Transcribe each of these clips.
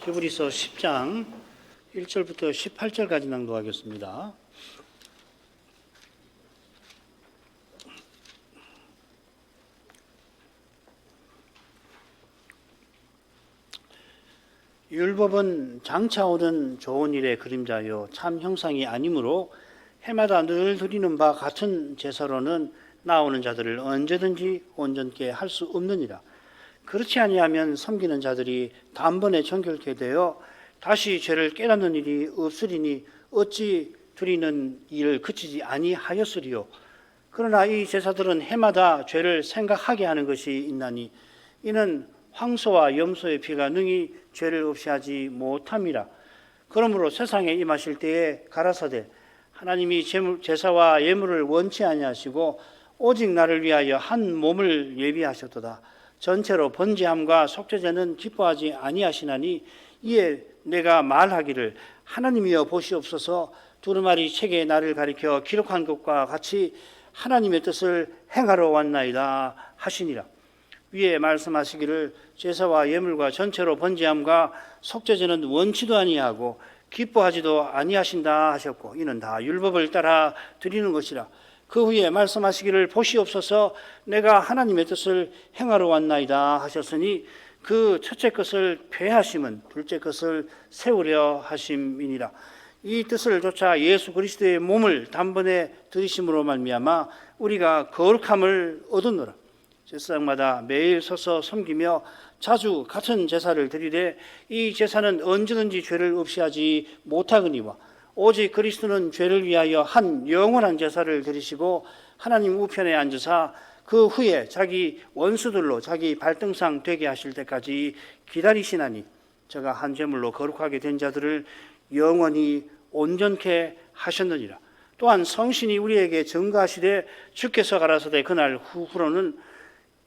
히브리서 10장 1절부터 18절까지 낭독하겠습니다. 율법은 장차 오는 좋은 일의 그림자요 참 형상이 아니므로 해마다 늘 드리는 바 같은 제사로는 나오는 자들을 언제든지 온전케 할 수 없느니라. 그렇지 아니하면 섬기는 자들이 단번에 정결케 되어 다시 죄를 깨닫는 일이 없으리니 어찌 드리는 일을 그치지 아니하였으리요. 그러나 이 제사들은 해마다 죄를 생각하게 하는 것이 있나니 이는 황소와 염소의 피가 능히 죄를 없이 하지 못함이라. 그러므로 세상에 임하실 때에 가라사대 하나님이 제사와 예물을 원치 아니하시고 오직 나를 위하여 한 몸을 예비하셨도다. 전체로 번제함과 속죄제는 기뻐하지 아니하시나니 이에 내가 말하기를 하나님이여 보시옵소서. 두루마리 책에 나를 가리켜 기록한 것과 같이 하나님의 뜻을 행하러 왔나이다 하시니라. 위에 말씀하시기를 제사와 예물과 전체로 번제함과 속죄제는 원치도 아니하고 기뻐하지도 아니하신다 하셨고 이는 다 율법을 따라 드리는 것이라. 그 후에 말씀하시기를 보시옵소서. 내가 하나님의 뜻을 행하러 왔나이다 하셨으니 그 첫째 것을 폐하심은 둘째 것을 세우려 하심이니라. 이 뜻을 좇아 예수 그리스도의 몸을 단번에 들이심으로 말미암아 우리가 거룩함을 얻었노라. 제사장마다 매일 서서 섬기며 자주 같은 제사를 드리되 이 제사는 언제든지 죄를 없이 하지 못하거니와 오직 그리스도는 죄를 위하여 한 영원한 제사를 드리시고 하나님 우편에 앉으사 그 후에 자기 원수들로 자기 발등상 되게 하실 때까지 기다리시나니 저가 한 제물로 거룩하게 된 자들을 영원히 온전케 하셨느니라. 또한 성신이 우리에게 증거하시되 주께서 가라사대 그날 후로는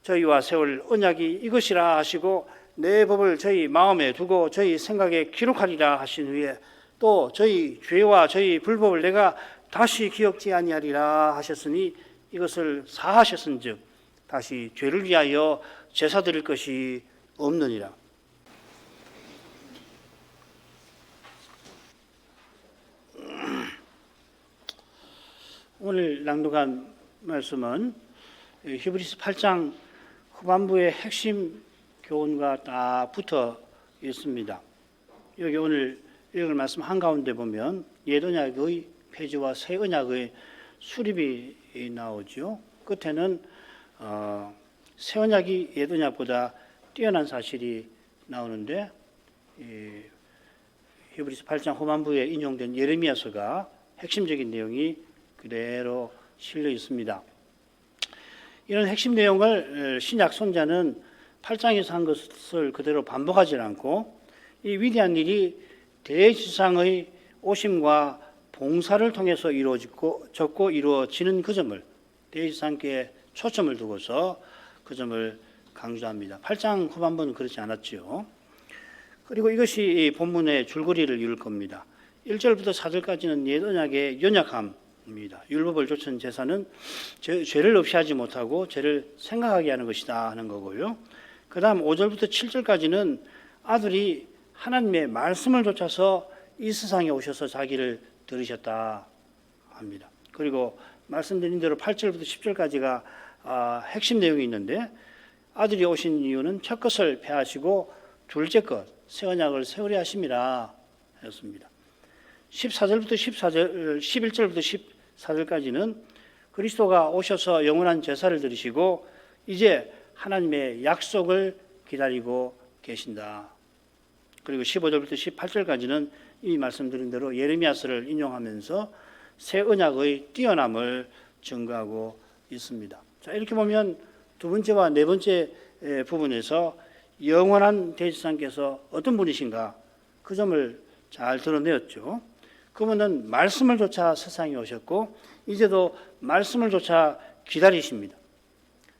저희와 세울 언약이 이것이라 하시고 내 법을 저희 마음에 두고 저희 생각에 기록하리라 하신 후에 또 저희 죄와 저희 불법을 내가 다시 기억지 아니하리라 하셨으니 이것을 사하셨은즉 다시 죄를 위하여 제사 드릴 것이 없느니라. 오늘 낭독한 말씀은 히브리서 8장 후반부의 핵심 교훈과 딱 붙어 있습니다. 여기 오늘 읽을 말씀 한가운데 보면 옛 언약의 폐지와 새 언약의 수립이 나오죠. 끝에는 새 언약이 옛 언약보다 뛰어난 사실이 나오는데 히브리서 8장 후반부에 인용된 예레미야서가 핵심적인 내용이 그대로 실려 있습니다. 이런 핵심 내용을 신약 선자는 8장에서 한 것을 그대로 반복하지 않고 이 위대한 일이 대지상의 오심과 봉사를 통해서 이루어졌고 이루어지는 그 점을 대지상께 초점을 두고서 그 점을 강조합니다. 8장 후반부는 그렇지 않았지요. 그리고 이것이 본문의 줄거리를 이룰 겁니다. 1절부터 4절까지는 옛 언약의 연약함입니다. 율법을 좇은 제사는 죄를 없이 하지 못하고 죄를 생각하게 하는 것이다 하는 거고요. 그 다음 5절부터 7절까지는 아들이 하나님의 말씀을 좇아서 이 세상에 오셔서 자기를 들으셨다 합니다. 그리고 말씀드린 대로 8절부터 10절까지가 핵심 내용이 있는데 아들이 오신 이유는 첫 것을 폐하시고 둘째 것 새 언약을 세우려 하심이라 했습니다. 11절부터 14절까지는 그리스도가 오셔서 영원한 제사를 드리시고 이제 하나님의 약속을 기다리고 계신다. 그리고 15절부터 18절까지는 이 말씀드린 대로 예레미야서를 인용하면서 새 언약의 뛰어남을 증거하고 있습니다. 자, 이렇게 보면 두 번째와 네 번째 부분에서 영원한 대지상께서 어떤 분이신가 그 점을 잘 드러내었죠. 그분은 말씀을 좇아 세상에 오셨고 이제도 말씀을 좇아 기다리십니다.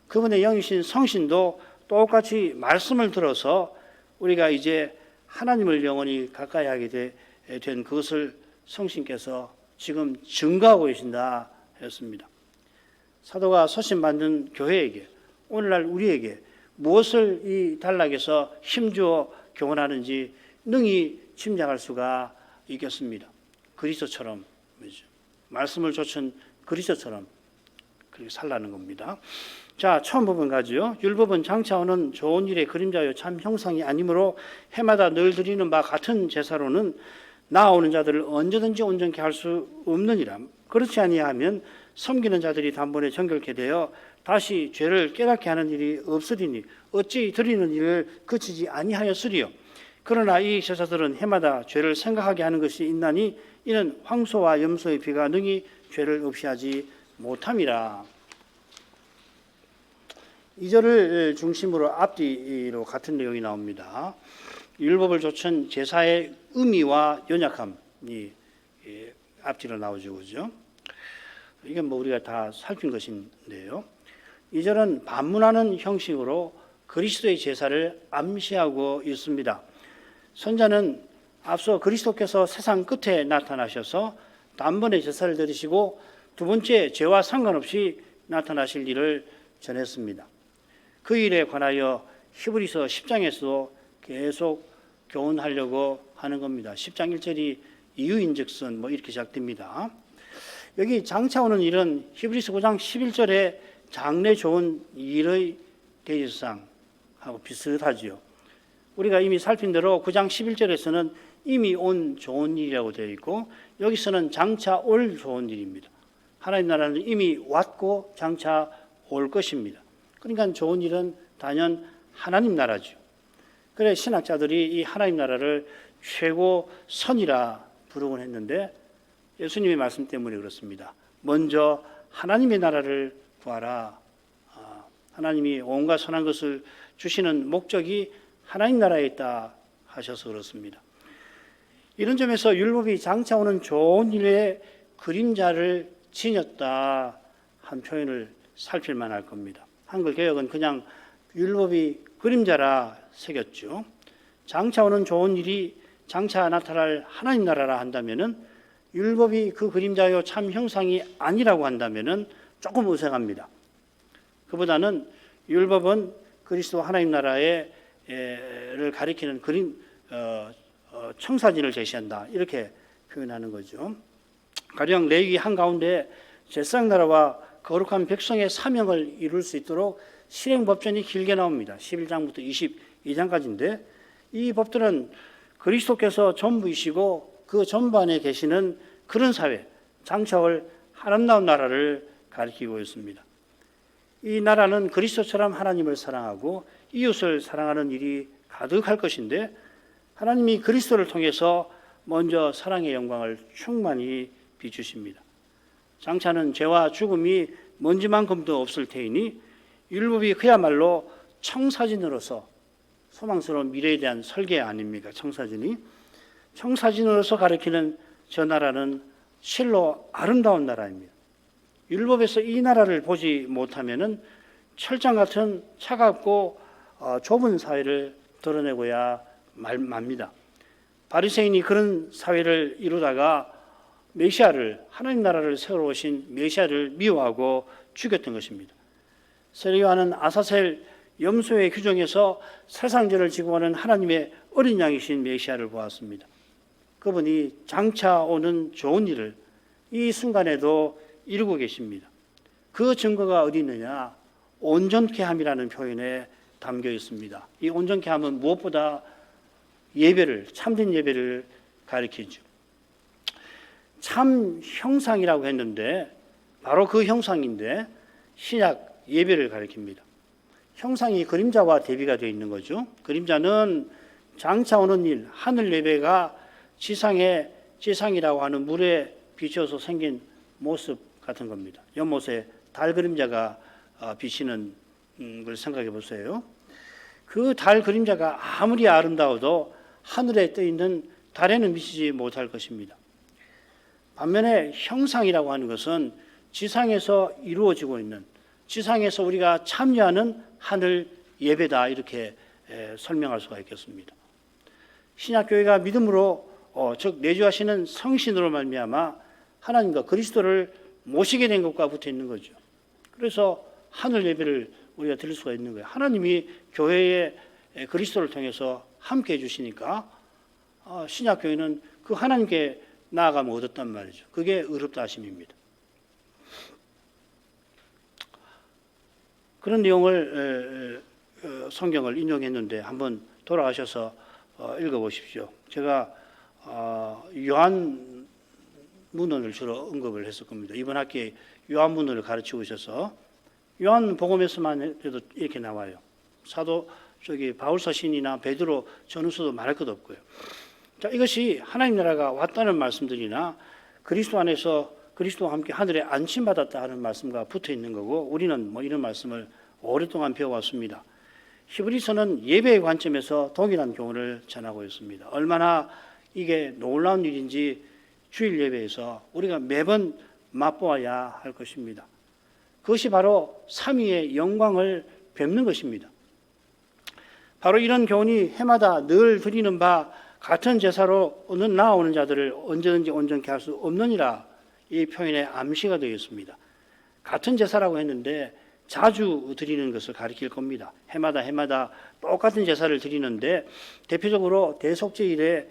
그분의 영이신 성신도 똑같이 말씀을 들어서 우리가 이제 하나님을 영원히 가까이 하게 된 그것을 성신께서 지금 증거하고 계신다 했습니다. 사도가 서신받는 교회에게 오늘날 우리에게 무엇을 이 단락에서 힘주어 교훈하는지 능히 짐작할 수가 있겠습니다. 그리스도처럼, 말씀을 좇은 그리스도처럼 그렇게 살라는 겁니다. 자, 처음 부분 가지요. 율법은 장차오는 좋은 일의 그림자요 참 형상이 아니므로 해마다 늘 드리는 바 같은 제사로는 나아오는 자들을 언제든지 온전케 할 수 없느니라. 그렇지 아니하면 섬기는 자들이 단번에 정결케 되어 다시 죄를 깨닫게 하는 일이 없으리니 어찌 드리는 일을 그치지 아니하였으리요. 그러나 이 제사들은 해마다 죄를 생각하게 하는 것이 있나니 이는 황소와 염소의 피가 능히 죄를 없이 하지 못함이라. 2절을 중심으로 앞뒤로 같은 내용이 나옵니다. 율법을 좇은 제사의 의미와 연약함이 앞뒤로 나오죠, 그죠? 이건 뭐 우리가 다 살핀 것인데요. 2절은 반문하는 형식으로 그리스도의 제사를 암시하고 있습니다. 선자는 앞서 그리스도께서 세상 끝에 나타나셔서 단번에 제사를 드리시고 두 번째 죄와 상관없이 나타나실 일을 전했습니다. 그 일에 관하여 히브리서 10장에서도 계속 교훈하려고 하는 겁니다. 10장 1절이 이유인즉슨 뭐 이렇게 시작됩니다. 여기 장차오는 일은 히브리서 9장 11절에 장래 좋은 일의 대지상하고 비슷하지요. 우리가 이미 살핀 대로 9장 11절에서는 이미 온 좋은 일이라고 되어 있고 여기서는 장차 올 좋은 일입니다. 하나님 나라는 이미 왔고 장차 올 것입니다. 그러니까 좋은 일은 단연 하나님 나라죠. 그래 신학자들이 이 하나님 나라를 최고 선이라 부르곤 했는데 예수님의 말씀 때문에 그렇습니다. 먼저 하나님의 나라를 구하라. 하나님이 온갖 선한 것을 주시는 목적이 하나님 나라에 있다 하셔서 그렇습니다. 이런 점에서 율법이 장차 오는 좋은 일의 그림자를 지녔다 한 표현을 살필 만할 겁니다. 한글 개역은 그냥 율법이 그림자라 새겼죠. 장차 오는 좋은 일이 장차 나타날 하나님 나라라 한다면은 율법이 그 그림자요 참 형상이 아니라고 한다면은 조금 어색합니다. 그보다는 율법은 그리스도 하나님 나라를 가리키는 그림 청사진을 제시한다 이렇게 표현하는 거죠. 가령 레위기 한가운데 제사장 나라와 거룩한 백성의 사명을 이룰 수 있도록 실행법전이 길게 나옵니다. 11장부터 22장까지인데 이 법들은 그리스도께서 전부이시고 그 전반에 계시는 그런 사회, 장차올 아름다운 나라를 가리키고 있습니다. 이 나라는 그리스도처럼 하나님을 사랑하고 이웃을 사랑하는 일이 가득할 것인데 하나님이 그리스도를 통해서 먼저 사랑의 영광을 충만히 비추십니다. 장차는 죄와 죽음이 먼지만큼도 없을 테이니 율법이 그야말로 청사진으로서 소망스러운 미래에 대한 설계 아닙니까? 청사진으로서 가리키는 저 나라는 실로 아름다운 나라입니다. 율법에서 이 나라를 보지 못하면은 철장 같은 차갑고 좁은 사회를 드러내고야 맙니다. 바리새인이 그런 사회를 이루다가 메시아를 하나님 나라를 세우러 오신 메시아를 미워하고 죽였던 것입니다. 세례요한은 아사셀 염소의 규정에서 세상 죄를 지고 오는 하나님의 어린 양이신 메시아를 보았습니다. 그분이 장차 오는 좋은 일을 이 순간에도 이루고 계십니다. 그 증거가 어디 있느냐? 온전케 함이라는 표현에 담겨 있습니다. 이 온전케 함은 무엇보다 예배를, 참된 예배를 가리키죠. 참 형상이라고 했는데 바로 그 형상인데 신약 예배를 가리킵니다. 형상이 그림자와 대비가 되어 있는 거죠. 그림자는 장차 오는 일, 하늘 예배가 지상이라고 하는 물에 비춰서 생긴 모습 같은 겁니다. 연못에 달 그림자가 비치는 걸 생각해 보세요. 그 달 그림자가 아무리 아름다워도 하늘에 떠 있는 달에는 미치지 못할 것입니다. 반면에 형상이라고 하는 것은 지상에서 이루어지고 있는, 지상에서 우리가 참여하는 하늘 예배다 이렇게 설명할 수가 있겠습니다. 신약교회가 믿음으로 즉 내주하시는 성신으로 말미암아 하나님과 그리스도를 모시게 된 것과 붙어 있는 거죠. 그래서 하늘 예배를 우리가 드릴 수가 있는 거예요. 하나님이 교회에 그리스도를 통해서 함께 해주시니까 신약 교회는 그 하나님께 나아가면 얻었단 말이죠. 그게 의롭다 하심입니다. 그런 내용을 성경을 인용했는데 한번 돌아가셔서 읽어보십시오. 제가 요한문헌을 주로 언급을 했을 겁니다. 이번 학기에 요한문헌을 가르치고 있어서 요한복음에서만 해도 이렇게 나와요. 사도 바울서신이나 베드로 전후서도 말할 것 없고요. 자, 이것이 하나님 나라가 왔다는 말씀들이나 그리스도 안에서 그리스도와 함께 하늘에 안심받았다 하는 말씀과 붙어 있는 거고, 우리는 이런 말씀을 오랫동안 배워왔습니다. 히브리서는 예배의 관점에서 동일한 교훈을 전하고 있습니다. 얼마나 이게 놀라운 일인지 주일 예배에서 우리가 매번 맛보아야 할 것입니다. 그것이 바로 삼위의 영광을 뵙는 것입니다. 바로 이런 교훈이 해마다 늘 드리는 바 같은 제사로 나아오는 자들을 언제든지 온전케 할 수 없느니라, 이 표현의 암시가 되어 있습니다. 같은 제사라고 했는데 자주 드리는 것을 가리킬 겁니다. 해마다 똑같은 제사를 드리는데 대표적으로 대속죄일에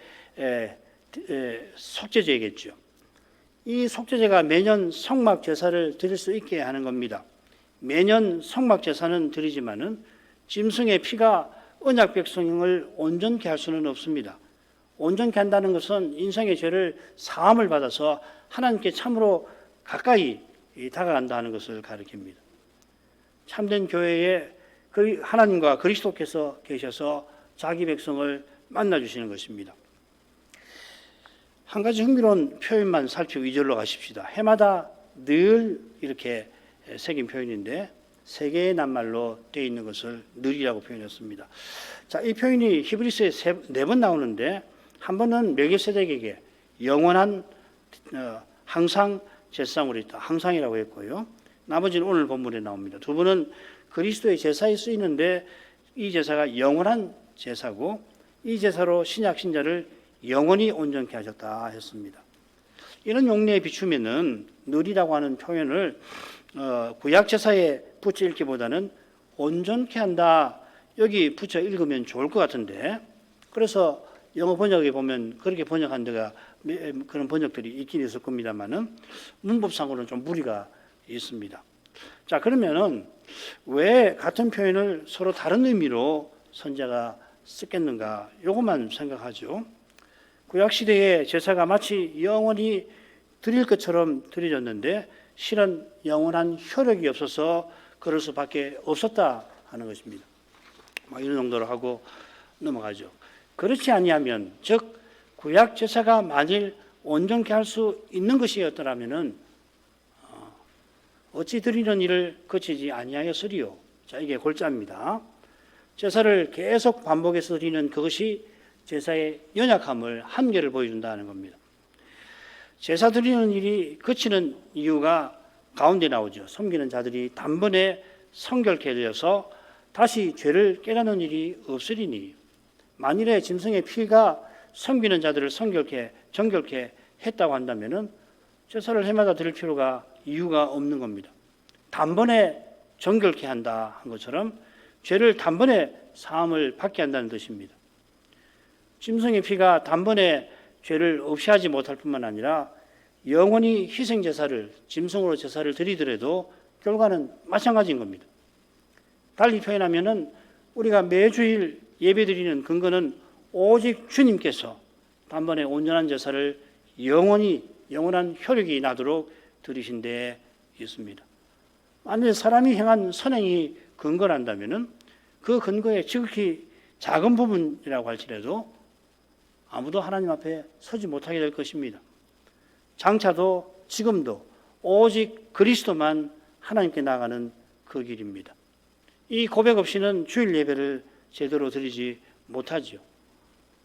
속죄제겠죠. 이 속죄제가 매년 성막 제사를 드릴 수 있게 하는 겁니다. 매년 성막 제사는 드리지만은 짐승의 피가 언약 백성을 온전케 할 수는 없습니다. 온전케 한다는 것은 인생의 죄를 사함을 받아서 하나님께 참으로 가까이 다가간다는 것을 가리킵니다. 참된 교회에 하나님과 그리스도께서 계셔서 자기 백성을 만나주시는 것입니다. 한 가지 흥미로운 표현만 살피고 2절로 가십시다. 해마다 늘 이렇게 새긴 표현인데 세 개의 낱말로 되어 있는 것을 늘이라고 표현했습니다. 자, 이 표현이 히브리서에 4번 나오는데 한 번은 멜기세덱에게 영원한 항상 제사장으로 있다, 항상이라고 했고요. 나머지는 오늘 본문에 나옵니다. 두 번은 그리스도의 제사에 쓰이는데 이 제사가 영원한 제사고 이 제사로 신약 신자를 영원히 온전케 하셨다 했습니다. 이런 용례에 비추면은 늘이라고 하는 표현을 구약 제사에 붙여 읽기보다는 온전케 한다, 여기 붙여 읽으면 좋을 것 같은데, 그래서 영어 번역에 보면 그렇게 번역한 데가 그런 번역들이 있긴 있을 겁니다만은 문법상으로는 좀 무리가 있습니다. 자, 그러면은 왜 같은 표현을 서로 다른 의미로 선자가 썼겠는가? 이것만 생각하죠. 구약 시대에 제사가 마치 영원히 드릴 것처럼 드려졌는데 실은 영원한 효력이 없어서 그럴 수밖에 없었다 하는 것입니다. 이런 정도로 하고 넘어가죠. 그렇지 아니하면, 즉 구약 제사가 만일 온전케 할 수 있는 것이었더라면은 어찌 드리는 일을 거치지 아니하였으리요. 자, 이게 골자입니다. 제사를 계속 반복해서 드리는 그것이 제사의 연약함을, 한계를 보여준다는 겁니다. 제사 드리는 일이 그치는 이유가 가운데 나오죠. 섬기는 자들이 단번에 성결케 되어서 다시 죄를 깨닫는 일이 없으리니, 만일에 짐승의 피가 섬기는 자들을 정결케 했다고 한다면은 제사를 해마다 드릴 필요가, 이유가 없는 겁니다. 단번에 정결케 한다 한 것처럼 죄를 단번에 사함을 받게 한다는 뜻입니다. 짐승의 피가 단번에 죄를 없이 하지 못할 뿐만 아니라 영원히 희생 제사를, 짐승으로 제사를 드리더라도 결과는 마찬가지인 겁니다. 달리 표현하면은 우리가 매주일 예배드리는 근거는 오직 주님께서 단번에 온전한 제사를 영원한 효력이 나도록 드리신 데 있습니다. 만일 사람이 행한 선행이 근거란다면은 그 근거에 지극히 작은 부분이라고 할지라도 아무도 하나님 앞에 서지 못하게 될 것입니다. 장차도 지금도 오직 그리스도만 하나님께 나가는 그 길입니다. 이 고백 없이는 주일 예배를 제대로 드리지 못하지요.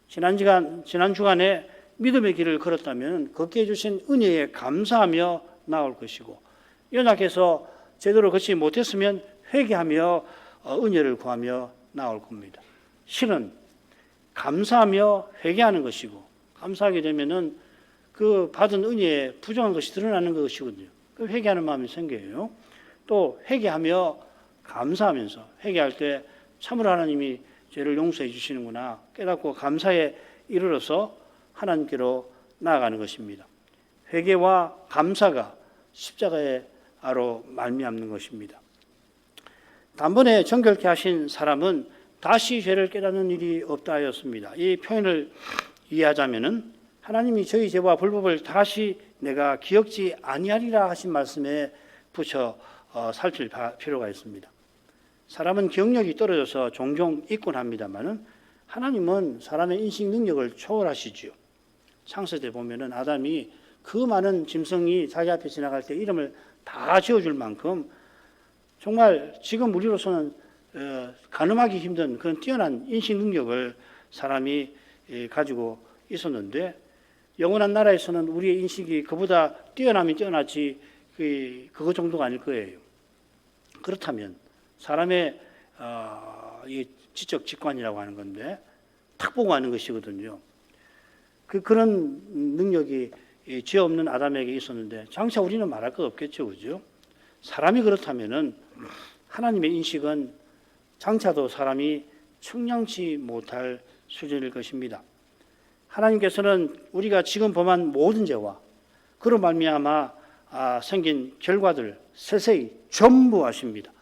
지난 주간에 믿음의 길을 걸었다면 걷게 해주신 은혜에 감사하며 나올 것이고, 연약해서 제대로 걷지 못했으면 회개하며 은혜를 구하며 나올 겁니다. 실은 감사하며 회개하는 것이고, 감사하게 되면은 그 받은 은혜에 부정한 것이 드러나는 것이거든요. 그 회개하는 마음이 생겨요. 또 회개하며 감사하면서, 회개할 때 참으로 하나님이 죄를 용서해 주시는구나 깨닫고 감사의 이르러서 하나님께로 나아가는 것입니다. 회개와 감사가 십자가로 말미암는 것입니다. 단번에 정결케 하신 사람은 다시 죄를 깨닫는 일이 없다 하였습니다. 이 표현을 이해하자면은 하나님이 저희 죄와 불법을 다시 내가 기억지 아니하리라 하신 말씀에 붙여 살필 필요가 있습니다. 사람은 기억력이 떨어져서 종종 잊곤 합니다만은 하나님은 사람의 인식 능력을 초월하시지요. 창세기에 보면은 아담이 그 많은 짐승이 자기 앞에 지나갈 때 이름을 다 지어줄 만큼 정말 지금 우리로서는 가늠하기 힘든 그런 뛰어난 인식 능력을 사람이 가지고 있었는데 영원한 나라에서는 우리의 인식이 그보다 뛰어나면 뛰어나지 그거 정도가 아닐 거예요. 그렇다면 사람의 이 지적 직관이라고 하는 건데 탁 보고 하는 것이거든요. 그런 능력이 죄 없는 아담에게 있었는데 장차 우리는 말할 것 없겠죠, 그죠? 사람이 그렇다면은 하나님의 인식은 장차도 사람이 측량치 못할 수준일 것입니다. 하나님께서는 우리가 지금 범한 모든 죄와 그로 말미암아 생긴 결과들 세세히 전부 아십니다.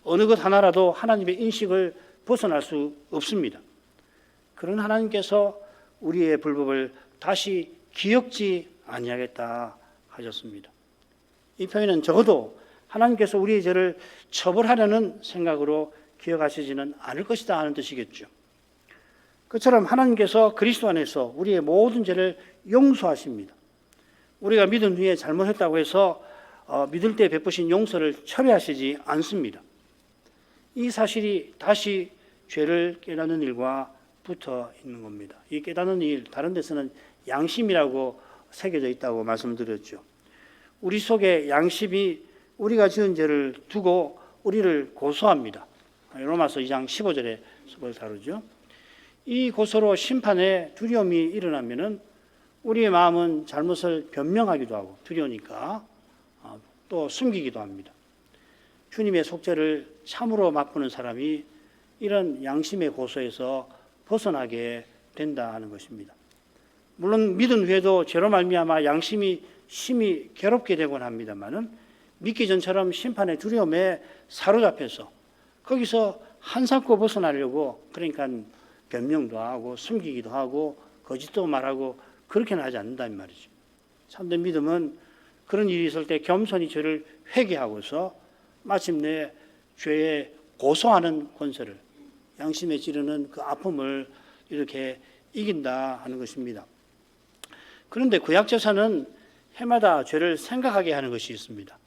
어느 것 하나라도 하나님의 인식을 벗어날 수 없습니다. 그런 하나님께서 우리의 불법을 다시 기억지 아니하겠다 하셨습니다. 이 표현은 적어도 하나님께서 우리의 죄를 처벌하려는 생각으로 기억하시지는 않을 것이다 하는 뜻이겠죠. 그처럼 하나님께서 그리스도 안에서 우리의 모든 죄를 용서하십니다. 우리가 믿은 후에 잘못했다고 해서 믿을 때 베푸신 용서를 철회하시지 않습니다. 이 사실이 다시 죄를 깨닫는 일과 붙어 있는 겁니다. 이 깨닫는 일, 다른 데서는 양심이라고 새겨져 있다고 말씀드렸죠. 우리 속에 양심이 우리가 지은 죄를 두고 우리를 고소합니다. 로마서 2장 15절에 그걸 다루죠. 이 고소로 심판의 두려움이 일어나면은 우리의 마음은 잘못을 변명하기도 하고 두려우니까 또 숨기기도 합니다. 주님의 속죄를 참으로 맛보는 사람이 이런 양심의 고소에서 벗어나게 된다 하는 것입니다. 물론 믿은 후에도 죄로 말미암아 양심이 심히 괴롭게 되곤 합니다만은 믿기 전처럼 심판의 두려움에 사로잡혀서 거기서 한삼코 벗어나려고 그러니까 변명도 하고 숨기기도 하고 거짓도 말하고 그렇게는 하지 않는다는 말이죠. 참된 믿음은 그런 일이 있을 때 겸손히 죄를 회개하고서 마침내 죄에 고소하는 권세를 양심에 찌르는 그 아픔을 이렇게 이긴다 하는 것입니다. 그런데 구약제사는 해마다 죄를 생각하게 하는 것이 있습니다.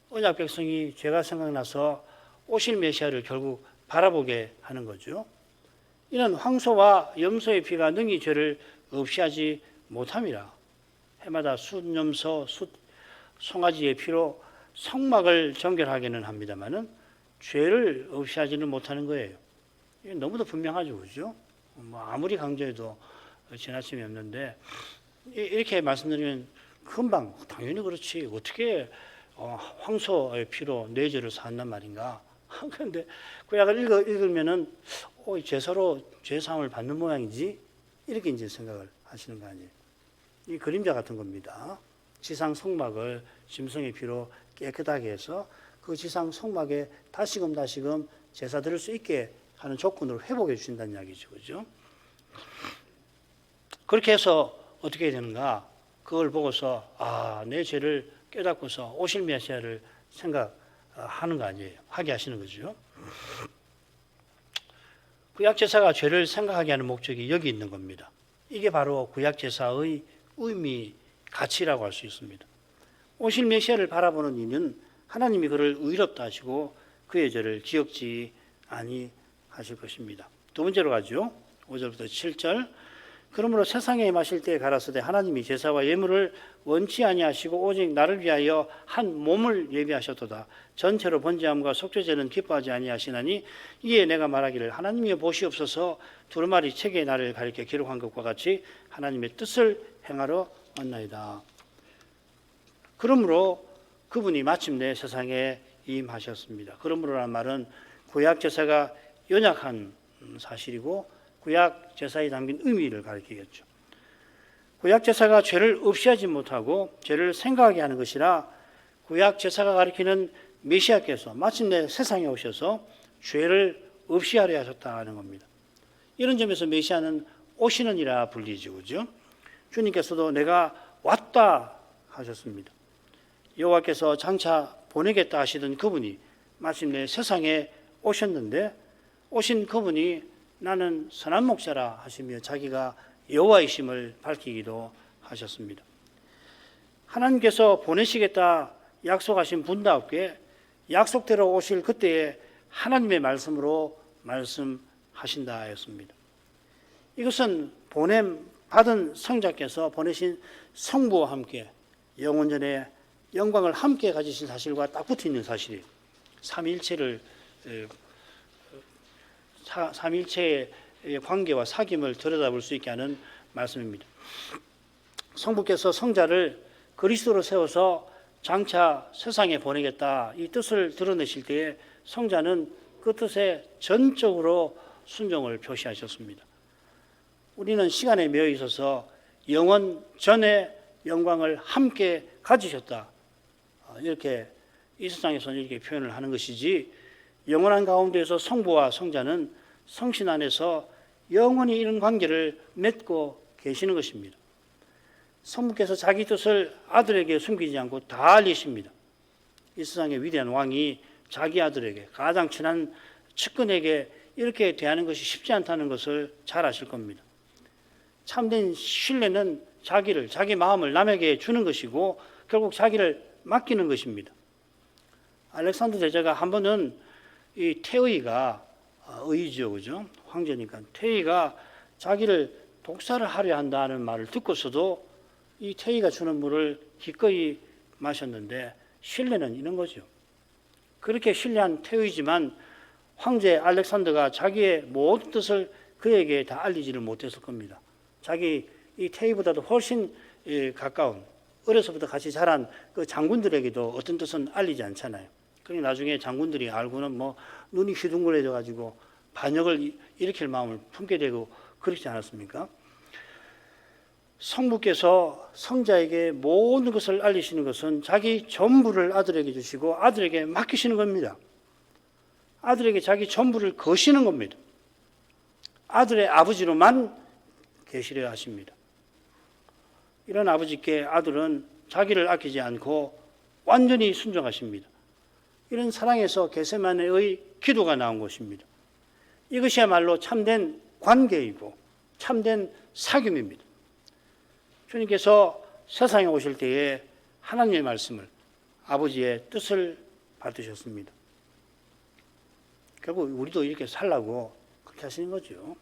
언약 백성이 죄가 생각나서 오실 메시아를 결국 바라보게 하는 거죠. 이는 황소와 염소의 피가 능히 죄를 없이 하지 못함이라. 해마다 숫염소, 송아지의 피로 성막을 정결하게는 합니다마는 죄를 없이 하지는 못하는 거예요. 너무도 분명하죠, 그죠? 아무리 강조해도 지나침이 없는데 이렇게 말씀드리면 금방 당연히 그렇지 어떻게 황소의 피로 내 죄를 사한단 말인가? 그런데 구약을 읽으면은 제사로 죄사함을 받는 모양이지 이렇게 이제 생각을 하시는 거 아니에요. 이 그림자 같은 겁니다. 지상 성막을 짐승의 피로 깨끗하게 해서 그 지상 성막에 다시금 제사 드릴 수 있게 하는 조건으로 회복해 주신다는 이야기죠, 그죠? 그렇게 해서 어떻게 되는가? 그걸 보고서 내 죄를 깨닫고서 오실 메시아를 생각하는 거 아니에요. 하게 하시는 거죠. 구약제사가 죄를 생각하게 하는 목적이 여기 있는 겁니다. 이게 바로 구약제사의 의미, 가치라고 할 수 있습니다. 오실 메시아를 바라보는 이는 하나님이 그를 의롭다 하시고 그의 죄를 기억지 아니하실 것입니다. 두 번째로 가죠. 5절부터 7절. 그러므로 세상에 임하실 때에 가라사대 하나님이 제사와 예물을 원치 아니하시고 오직 나를 위하여 한 몸을 예비하셨도다. 전체로 번제함과 속죄제는 기뻐하지 아니하시나니 이에 내가 말하기를 하나님이여 보시옵소서 두루마리 책에 나를 가리켜 기록한 것과 같이 하나님의 뜻을 행하러 왔나이다. 그러므로 그분이 마침내 세상에 임하셨습니다. 그러므로라는 말은 구약 제사가 연약한 사실이고 구약 제사에 담긴 의미를 가리키겠죠. 구약 제사가 죄를 없이 하지 못하고 죄를 생각하게 하는 것이라 구약 제사가 가리키는 메시아께서 마침내 세상에 오셔서 죄를 없이 하려 하셨다는 겁니다. 이런 점에서 메시아는 오시는 이라 불리죠. 그죠? 주님께서도 내가 왔다 하셨습니다. 여호와께서 장차 보내겠다 하시던 그분이 마침내 세상에 오셨는데 오신 그분이 나는 선한 목자라 하시며 자기가 여호와이심을 밝히기도 하셨습니다. 하나님께서 보내시겠다 약속하신 분답게 약속대로 오실 그때에 하나님의 말씀으로 말씀하신다 하였습니다. 이것은 보냄 받은 성자께서 보내신 성부와 함께 영원전에 영광을 함께 가지신 사실과 딱 붙어 있는 사실이에요. 삼위일체의 관계와 사귐을 들여다볼 수 있게 하는 말씀입니다. 성부께서 성자를 그리스도로 세워서 장차 세상에 보내겠다 이 뜻을 드러내실 때에 성자는 그 뜻에 전적으로 순종을 표시하셨습니다. 우리는 시간에 매여 있어서 영원 전에 영광을 함께 가지셨다. 이렇게 이 세상에서는 이렇게 표현을 하는 것이지 영원한 가운데에서 성부와 성자는 성신 안에서 영원히 이런 관계를 맺고 계시는 것입니다. 성부께서 자기 뜻을 아들에게 숨기지 않고 다 알리십니다. 이 세상의 위대한 왕이 자기 아들에게 가장 친한 측근에게 이렇게 대하는 것이 쉽지 않다는 것을 잘 아실 겁니다. 참된 신뢰는 자기 마음을 남에게 주는 것이고 결국 자기를 맡기는 것입니다. 알렉산더 대제가 한 번은 이 태의가 의죠, 그죠? 황제니까 태의가 자기를 독살을 하려 한다는 말을 듣고서도 이 태의가 주는 물을 기꺼이 마셨는데 신뢰는 이런 거죠. 그렇게 신뢰한 태의지만 황제 알렉산더가 자기의 모든 뜻을 그에게 다 알리지를 못했을 겁니다. 자기 이 태의보다도 훨씬 가까운 어려서부터 같이 자란 그 장군들에게도 어떤 뜻은 알리지 않잖아요. 그러니 나중에 장군들이 알고는 뭐 눈이 휘둥그레져 가지고 반역을 일으킬 마음을 품게 되고 그렇지 않았습니까? 성부께서 성자에게 모든 것을 알리시는 것은 자기 전부를 아들에게 주시고 아들에게 맡기시는 겁니다. 아들에게 자기 전부를 거시는 겁니다. 아들의 아버지로만 계시려 하십니다. 이런 아버지께 아들은 자기를 아끼지 않고 완전히 순종하십니다. 이런 사랑에서 겟세마네의 기도가 나온 것입니다. 이것이야말로 참된 관계이고 참된 사귐입니다. 주님께서 세상에 오실 때에 하나님의 말씀을 아버지의 뜻을 받으셨습니다. 결국 우리도 이렇게 살라고 그렇게 하시는 거죠.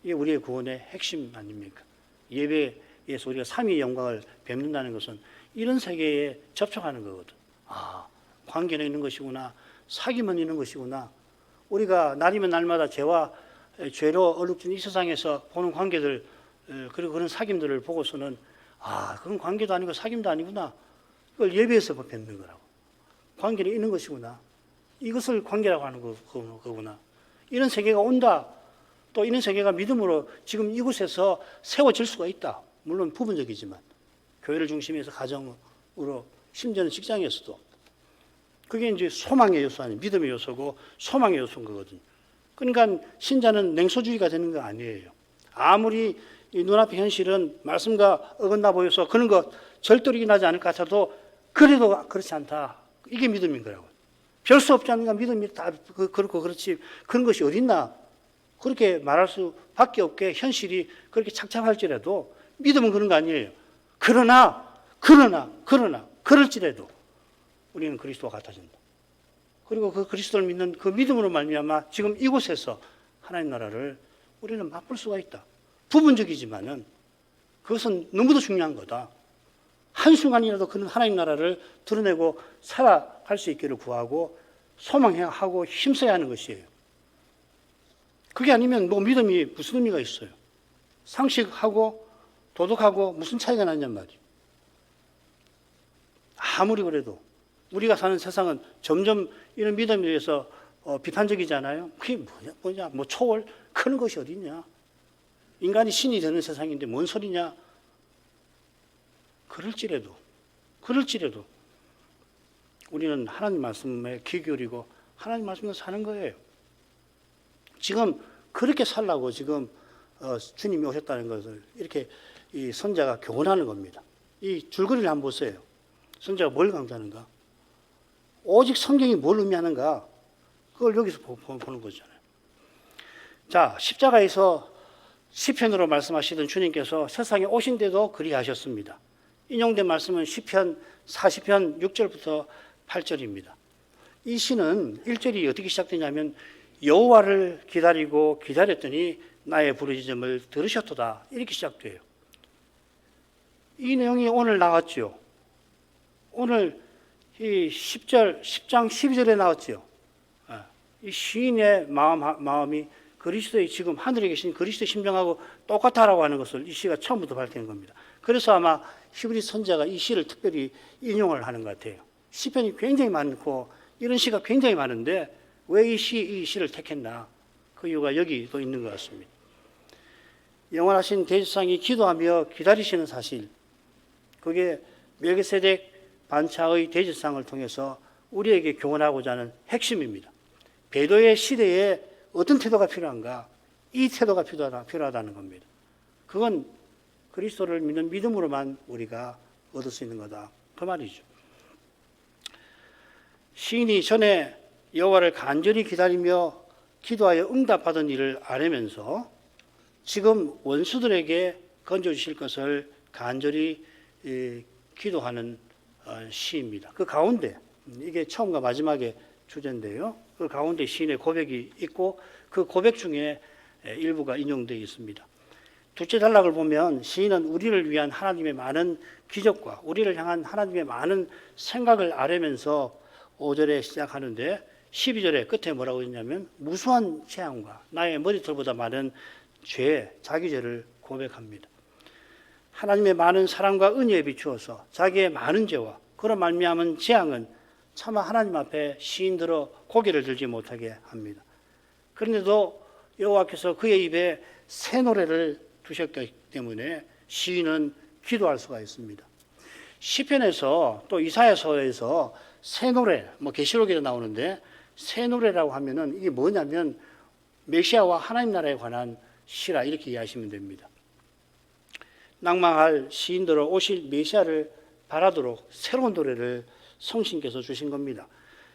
이게 우리의 구원의 핵심 아닙니까? 예배에서 우리가 삼위의 영광을 뵙는다는 것은 이런 세계에 접촉하는 거거든. 관계는 있는 것이구나. 사귐은 있는 것이구나. 우리가 날이면 날마다 죄로 얼룩진 이 세상에서 보는 관계들 그리고 그런 사귐들을 보고서는 그건 관계도 아니고 사귐도 아니구나. 이걸 예배에서 뵙는 거라고. 관계는 있는 것이구나. 이것을 관계라고 하는 거구나. 이런 세계가 온다. 또 이런 세계가 믿음으로 지금 이곳에서 세워질 수가 있다. 물론 부분적이지만 교회를 중심해서 가정으로 심지어는 직장에서도 그게 이제 소망의 요소 아니에요. 믿음의 요소고 소망의 요소인 거거든요. 그러니까 신자는 냉소주의가 되는 거 아니에요. 아무리 이 눈앞의 현실은 말씀과 어긋나 보여서 그런 거 절대로 일어나지 않을 것 같아도 그래도 그렇지 않다. 이게 믿음인 거라고. 별 수 없지 않은가 믿음이 다 그렇고 그렇지 그런 것이 어딨나. 그렇게 말할 수밖에 없게 현실이 그렇게 착잡할지라도 믿음은 그런 거 아니에요. 그러나 그럴지라도 우리는 그리스도와 같아진다. 그리고 그 그리스도를 믿는 그 믿음으로 말미암아 지금 이곳에서 하나님 나라를 우리는 맛볼 수가 있다. 부분적이지만은 그것은 너무도 중요한 거다. 한순간이라도 그런 하나님 나라를 드러내고 살아갈 수 있기를 구하고 소망하고 힘써야 하는 것이에요. 그게 아니면 뭐 믿음이 무슨 의미가 있어요? 상식하고 도덕하고 무슨 차이가 나냔 말이에요. 아무리 그래도 우리가 사는 세상은 점점 이런 믿음에 의해서 비판적이잖아요. 그게 뭐냐, 뭐 초월 그런 것이 어딨냐. 인간이 신이 되는 세상인데 뭔 소리냐. 그럴지라도 우리는 하나님 말씀에 귀 기울이고 하나님 말씀으로 사는 거예요. 지금 그렇게 살라고 지금 주님이 오셨다는 것을 이렇게 이 선자가 교훈하는 겁니다. 이 줄거리를 한번 보세요. 선자가 뭘 강조하는가? 오직 성경이 뭘 의미하는가? 그걸 여기서 보는 거잖아요. 자, 십자가에서 시편으로 말씀하시던 주님께서 세상에 오신데도 그리하셨습니다. 인용된 말씀은 시편 40편 6절부터 8절입니다. 이 시는 1절이 어떻게 시작되냐면 여호와를 기다리고 기다렸더니 나의 부르짖음을 들으셨도다 이렇게 시작돼요. 이 내용이 오늘 나왔죠. 오늘 이 10장 12절에 나왔죠. 이 시인의 마음이 그리스도의 지금 하늘에 계신 그리스도의 심정하고 똑같다라고 하는 것을 이 시가 처음부터 밝히는 겁니다. 그래서 아마 히브리 선자가 이 시를 특별히 인용을 하는 것 같아요. 시편이 굉장히 많고 이런 시가 굉장히 많은데 왜 이 시를 택했나? 그 이유가 여기도 있는 것 같습니다. 영원하신 대제사장이 기도하며 기다리시는 사실, 그게 멜기세덱 반차의 대제사장을 통해서 우리에게 교훈하고자 하는 핵심입니다. 배도의 시대에 어떤 태도가 필요한가? 이 태도가 필요하다는 겁니다. 그건 그리스도를 믿는 믿음으로만 우리가 얻을 수 있는 거다. 그 말이죠. 시인이 전에 여호와를 간절히 기다리며 기도하여 응답받은 일을 아뢰면서 지금 원수들에게 건져주실 것을 간절히 기도하는 시입니다. 그 가운데 이게 처음과 마지막의 주제인데요. 그 가운데 시인의 고백이 있고 그 고백 중에 일부가 인용되어 있습니다. 둘째 단락을 보면 시인은 우리를 위한 하나님의 많은 기적과 우리를 향한 하나님의 많은 생각을 아뢰면서 5절에 시작하는데 12절에 끝에 뭐라고 했냐면 무수한 재앙과 나의 머리털보다 많은 죄, 자기 죄를 고백합니다. 하나님의 많은 사랑과 은혜에 비추어서 자기의 많은 죄와 그런 말미암은 재앙은 차마 하나님 앞에 시인들어 고개를 들지 못하게 합니다. 그런데도 여호와께서 그의 입에 새 노래를 두셨기 때문에 시인은 기도할 수가 있습니다. 시편에서 또 이사야서에서 새 노래, 계시록에도 나오는데 새 노래라고 하면은 이게 뭐냐면 메시아와 하나님 나라에 관한 시라 이렇게 이해하시면 됩니다. 낭망할 시인들로 오실 메시아를 바라도록 새로운 노래를 성신께서 주신 겁니다.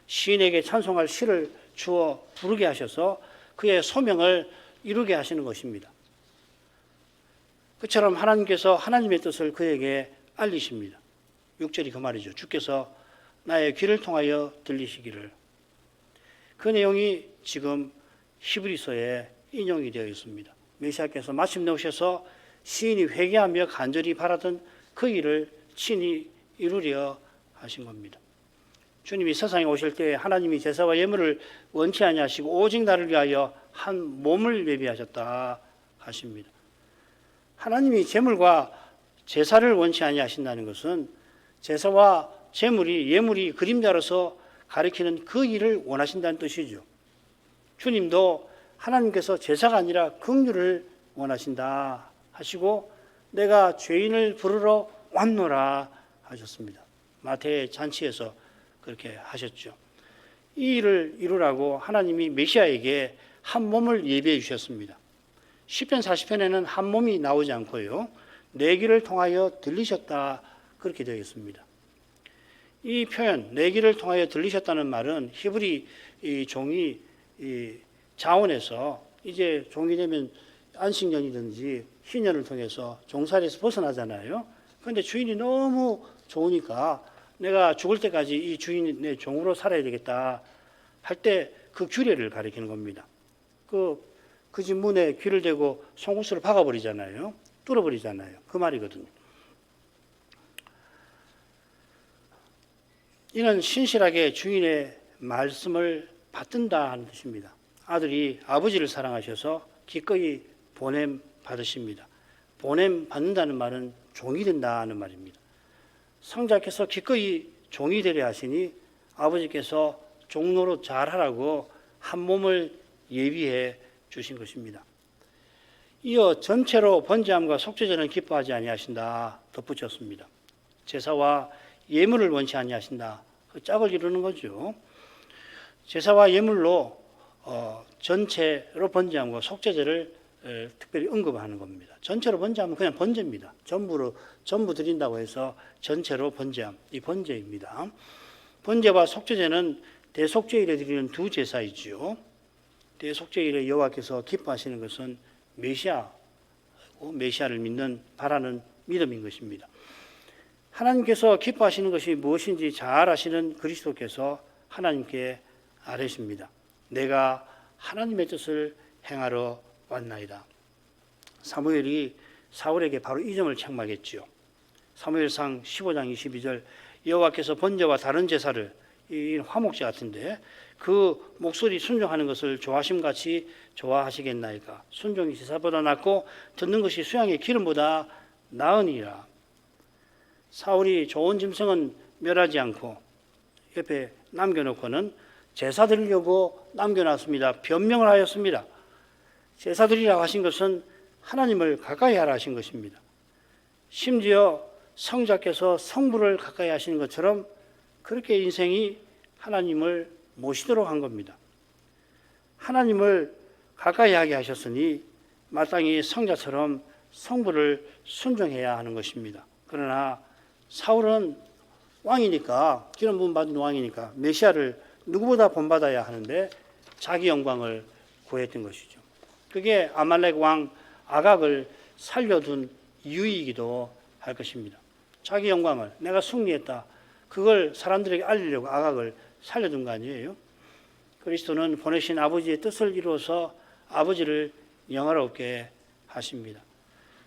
시인에게 찬송할 시를 주어 부르게 하셔서 그의 소명을 이루게 하시는 것입니다. 그처럼 하나님께서 하나님의 뜻을 그에게 알리십니다. 6절이 그 말이죠. 주께서 나의 귀를 통하여 들리시기를. 그 내용이 지금 히브리서에 인용이 되어 있습니다. 메시아께서 마침내 오셔서 시인이 회개하며 간절히 바라던 그 일을 친히 이루려 하신 겁니다. 주님이 세상에 오실 때 하나님이 제사와 예물을 원치 아니하시고 오직 나를 위하여 한 몸을 예비하셨다 하십니다. 하나님이 제물과 제사를 원치 아니하신다는 것은 제사와 예물이 그림자로서 가리키는 그 일을 원하신다는 뜻이죠. 주님도 하나님께서 제사가 아니라 긍휼을 원하신다 하시고 내가 죄인을 부르러 왔노라 하셨습니다. 마태의 잔치에서 그렇게 하셨죠. 이 일을 이루라고 하나님이 메시아에게 한 몸을 예비해 주셨습니다. 시편 40편에는 한 몸이 나오지 않고요. 내 귀를 통하여 들리셨다 그렇게 되어 있습니다. 이 표현 내 귀를 통하여 들리셨다는 말은 히브리 이 종이 이 자원에서 이제 종이 되면 안식년이든지 희년을 통해서 종살이에서 벗어나잖아요. 그런데 주인이 너무 좋으니까 내가 죽을 때까지 이 주인이 내 종으로 살아야 되겠다 할 때 그 규례를 가리키는 겁니다. 그 집 문에 귀를 대고 송구스를 박아버리잖아요. 뚫어버리잖아요. 그 말이거든요. 이는 신실하게 주인의 말씀을 받든다 하는 뜻입니다. 아들이 아버지를 사랑하셔서 기꺼이 보냄 받으십니다. 보냄 받는다는 말은 종이 된다는 말입니다. 성자께서 기꺼이 종이 되려 하시니 아버지께서 종노릇 잘하라고 한 몸을 예비해 주신 것입니다. 이어 전체로 번제함과 속죄제는 기뻐하지 아니하신다 덧붙였습니다. 제사와 예물을 원치 아니하신다. 그 짝을 이루는 거죠. 제사와 예물로 전체로 번제함과 속죄제를 특별히 언급하는 겁니다. 전체로 번제하면 그냥 번제입니다. 전부 드린다고 해서 전체로 번제함, 이 번제입니다. 번제와 속죄제는 대속죄일에 드리는 두 제사이지요. 대속죄일에 여호와께서 기뻐하시는 것은 메시아를 믿는 바라는 믿음인 것입니다. 하나님께서 기뻐하시는 것이 무엇인지 잘 아시는 그리스도께서 하나님께 아뢰십니다. 내가 하나님의 뜻을 행하러 왔나이다. 사무엘이 사울에게 바로 이 점을 책망했지요. 사무엘상 15장 22절 여호와께서 번제와 다른 제사를, 이 화목제 같은데 그 목소리 순종하는 것을 좋아하심같이 좋아하시겠나이까. 순종이 제사보다 낫고 듣는 것이 수양의 기름보다 나으니라. 사울이 좋은 짐승은 멸하지 않고 옆에 남겨놓고는 제사 드리려고 남겨놨습니다. 변명을 하였습니다. 제사 드리라고 하신 것은 하나님을 가까이 하라 하신 것입니다. 심지어 성자께서 성부를 가까이 하시는 것처럼 그렇게 인생이 하나님을 모시도록 한 겁니다. 하나님을 가까이 하게 하셨으니 마땅히 성자처럼 성부를 순종해야 하는 것입니다. 그러나 사울은 왕이니까, 기름 부음 받은 왕이니까 메시아를 누구보다 본받아야 하는데 자기 영광을 구했던 것이죠. 그게 아말렉 왕 아각을 살려둔 이유이기도 할 것입니다. 자기 영광을, 내가 승리했다, 그걸 사람들에게 알리려고 아각을 살려둔 거 아니에요. 그리스도는 보내신 아버지의 뜻을 이루어서 아버지를 영화롭게 하십니다.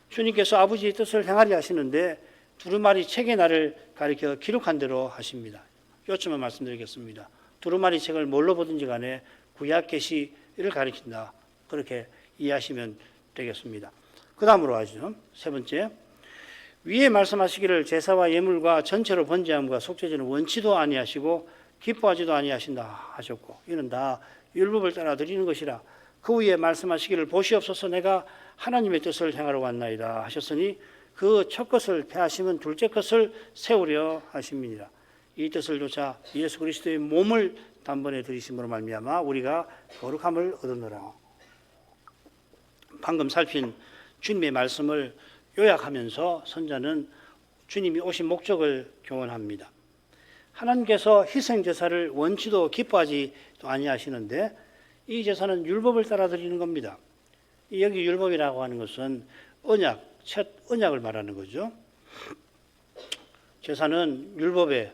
주님께서 아버지의 뜻을 행하려 하시는데 두루마리 책의 날을 가리켜 기록한 대로 하십니다. 요점을 말씀드리겠습니다. 두루마리 책을 뭘로 보든지 간에 구약 계시를 가리킨다, 그렇게 이해하시면 되겠습니다. 그 다음으로 하죠. 세 번째, 위에 말씀하시기를 제사와 예물과 전체로 번제함과 속죄제는 원치도 아니하시고 기뻐하지도 아니하신다 하셨고, 이는 다 율법을 따라 드리는 것이라. 그 위에 말씀하시기를 보시옵소서 내가 하나님의 뜻을 행하러 왔나이다 하셨으니 그 첫 것을 폐하시면 둘째 것을 세우려 하십니다. 이 뜻을 조차 예수 그리스도의 몸을 단번에 드리심으로 말미암아 우리가 거룩함을 얻었노라. 방금 살핀 주님의 말씀을 요약하면서 선자는 주님이 오신 목적을 교훈합니다. 하나님께서 희생 제사를 원치도 기뻐하지도 아니하시는데 이 제사는 율법을 따라 드리는 겁니다. 여기 율법이라고 하는 것은 첫 언약을 말하는 거죠. 제사는 율법의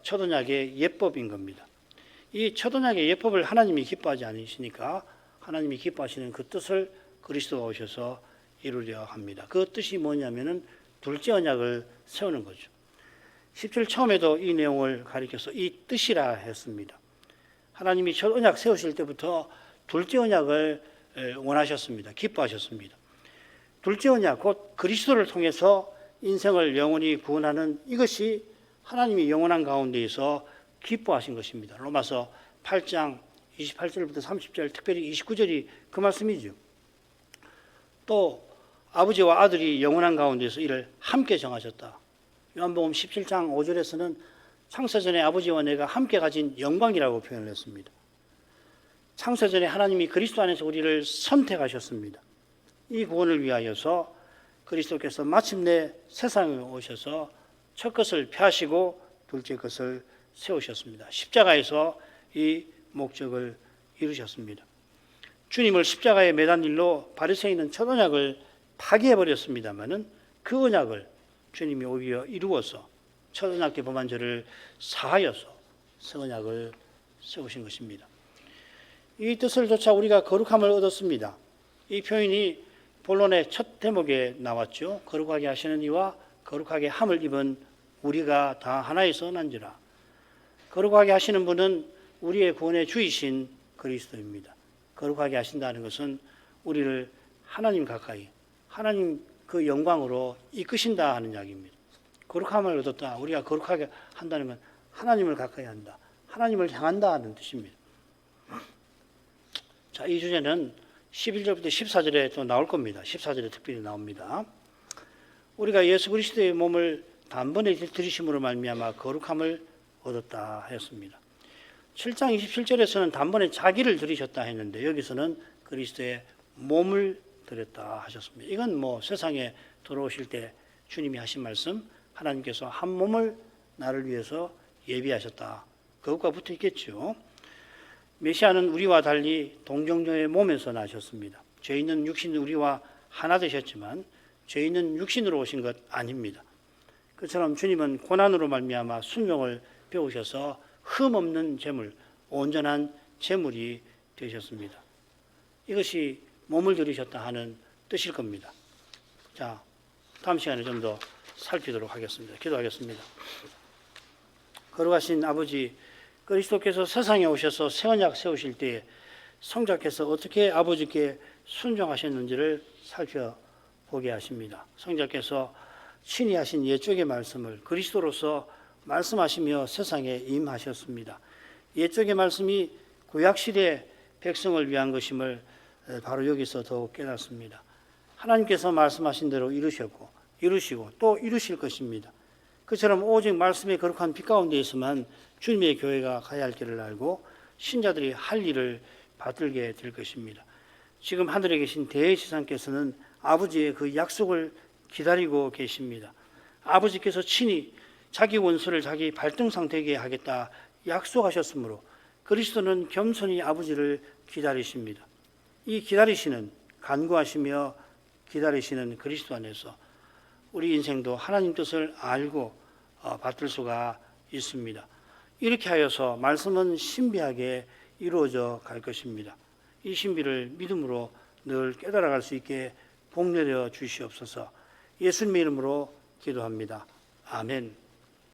첫 언약의 예법인 겁니다. 이 첫 언약의 예법을 하나님이 기뻐하지 않으시니까 하나님이 기뻐하시는 그 뜻을 그리스도가 오셔서 이루려 합니다. 그 뜻이 뭐냐면은 둘째 언약을 세우는 거죠. 10절 처음에도 이 내용을 가리켜서 이 뜻이라 했습니다. 하나님이 첫 언약 세우실 때부터 둘째 언약을 원하셨습니다. 기뻐하셨습니다. 둘째 언약, 곧 그리스도를 통해서 인생을 영원히 구원하는 이것이 하나님이 영원한 가운데에서 기뻐하신 것입니다. 로마서 8장 28절부터 30절, 특별히 29절이 그 말씀이죠. 또 아버지와 아들이 영원한 가운데서 이를 함께 정하셨다. 요한복음 17장 5절에서는 창세전에 아버지와 내가 함께 가진 영광이라고 표현을 했습니다. 창세전에 하나님이 그리스도 안에서 우리를 선택하셨습니다. 이 구원을 위하여서 그리스도께서 마침내 세상에 오셔서 첫 것을 폐하시고 둘째 것을 세우셨습니다. 십자가에서 이 목적을 이루셨습니다. 주님을 십자가에 매단 일로 바리새인은 첫 언약을 파기해버렸습니다마는 그 언약을 주님이 오히려 이루어서 첫 언약 때 범한 죄를 사하여서 새 언약을 세우신 것입니다. 이 뜻을 조차 우리가 거룩함을 얻었습니다. 이 표현이 본론의 첫 대목에 나왔죠. 거룩하게 하시는 이와 거룩하게 함을 입은 우리가 다 하나에서 난지라. 거룩하게 하시는 분은 우리의 구원의 주이신 그리스도입니다. 거룩하게 하신다는 것은 우리를 하나님 가까이, 하나님 그 영광으로 이끄신다 하는 이야기입니다. 거룩함을 얻었다, 우리가 거룩하게 한다는 건 하나님을 가까이 한다, 하나님을 향한다 하는 뜻입니다. 자, 이 주제는 11절부터 14절에 또 나올 겁니다. 14절에 특별히 나옵니다. 우리가 예수 그리스도의 몸을 단번에 들이심으로 말미암아 거룩함을 얻었다 하였습니다. 7장 27절에서는 단번에 자기를 들이셨다 했는데 여기서는 그리스도의 몸을 드렸다 하셨습니다. 이건 뭐 세상에 들어오실 때 주님이 하신 말씀, 하나님께서 한 몸을 나를 위해서 예비하셨다. 그것과 붙어 있겠죠. 메시아는 우리와 달리 동정녀의 몸에서 나셨습니다. 죄 있는 육신 우리와 하나 되셨지만 죄 있는 육신으로 오신 것 아닙니다. 그처럼 주님은 고난으로 말미암아 순종을 배우셔서 흠없는 제물, 온전한 제물이 되셨습니다. 이것이 몸을 들이셨다 하는 뜻일 겁니다. 자, 다음 시간에 좀 더 살피도록 하겠습니다. 기도하겠습니다. 거룩하신 아버지, 그리스도께서 세상에 오셔서 새 언약 세우실 때에 성자께서 어떻게 아버지께 순종하셨는지를 살펴보게 하십니다. 성자께서 친히 하신 옛적의 말씀을 그리스도로서 말씀하시며 세상에 임하셨습니다. 옛적의 말씀이 구약시대 백성을 위한 것임을 바로 여기서 더욱 깨닫습니다. 하나님께서 말씀하신 대로 이루시고 또 이루실 것입니다. 그처럼 오직 말씀의 거룩한 빛 가운데에서만 주님의 교회가 가야 할 길을 알고 신자들이 할 일을 받들게 될 것입니다. 지금 하늘에 계신 대제사장께서는 아버지의 그 약속을 기다리고 계십니다. 아버지께서 친히 자기 원수를 자기 발등상 되게 하겠다 약속하셨으므로 그리스도는 겸손히 아버지를 기다리십니다. 이 기다리시는, 간구하시며 기다리시는 그리스도 안에서 우리 인생도 하나님 뜻을 알고 받들 수가 있습니다. 이렇게 하여서 말씀은 신비하게 이루어져 갈 것입니다. 이 신비를 믿음으로 늘 깨달아갈 수 있게 복 내려 주시옵소서. 예수님의 이름으로 기도합니다. 아멘.